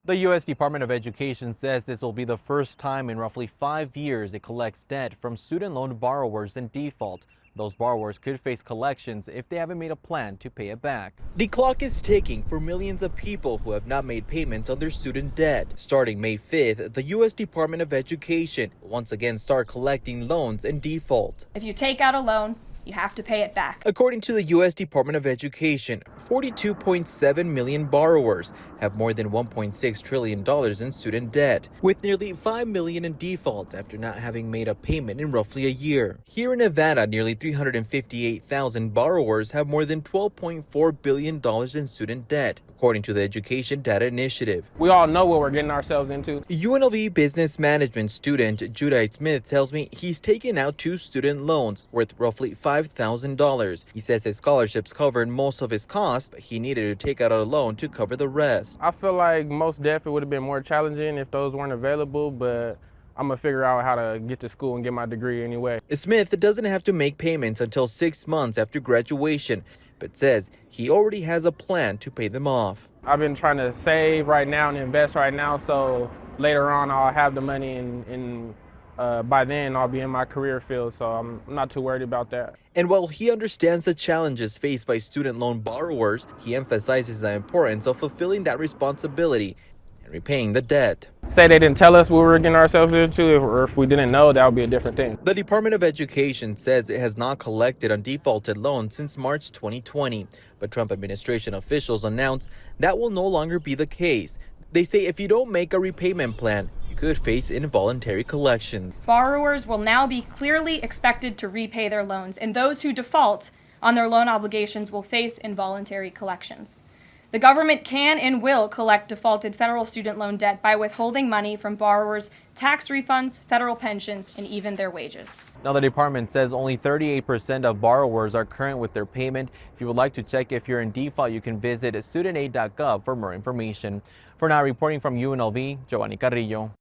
The U.S. Department of Education says this will be the first time in roughly 5 years it collects debt from student loan borrowers in default. Those borrowers could face collections if they haven't made a plan to pay it back. The clock is ticking for millions of people who have not made payments on their student debt. Starting May 5th, the U.S. Department of Education will once again start collecting loans in default. If you take out a loan, you have to pay it back. According to the U.S. Department of Education, 42.7 million borrowers have more than $1.6 trillion in student debt, with nearly 5 million in default after not having made a payment in roughly a year. Here in Nevada, nearly 358,000 borrowers have more than $12.4 billion in student debt, according to the Education Data Initiative. We all know what we're getting ourselves into. UNLV business management student Judah Smith tells me he's taken out 2 student loans worth roughly $5,000. He says his scholarships covered most of his costs, but he needed to take out a loan to cover the rest. I feel like most definitely would have been more challenging if those weren't available, but I'm gonna figure out how to get to school and get my degree anyway. Smith doesn't have to make payments until 6 months after graduation, but says he already has a plan to pay them off. I've been trying to save right now and invest right now, so later on I'll have the money and by then I'll be in my career field, so I'm not too worried about that. And while he understands the challenges faced by student loan borrowers, he emphasizes the importance of fulfilling that responsibility and repaying the debt. Say they didn't tell us what we were getting ourselves into, or if we didn't know, that would be a different thing. The Department of Education says it has not collected on defaulted loans since March 2020, but Trump administration officials announced that will no longer be the case. They say if you don't make a repayment plan, you could face involuntary collection. Borrowers will now be clearly expected to repay their loans, and those who default on their loan obligations will face involuntary collections. The government can and will collect defaulted federal student loan debt by withholding money from borrowers, tax refunds, federal pensions, and even their wages. Now, the department says only 38% of borrowers are current with their payment. If you would like to check if you're in default, you can visit studentaid.gov for more information. For now, reporting from UNLV, Giovanni Carrillo.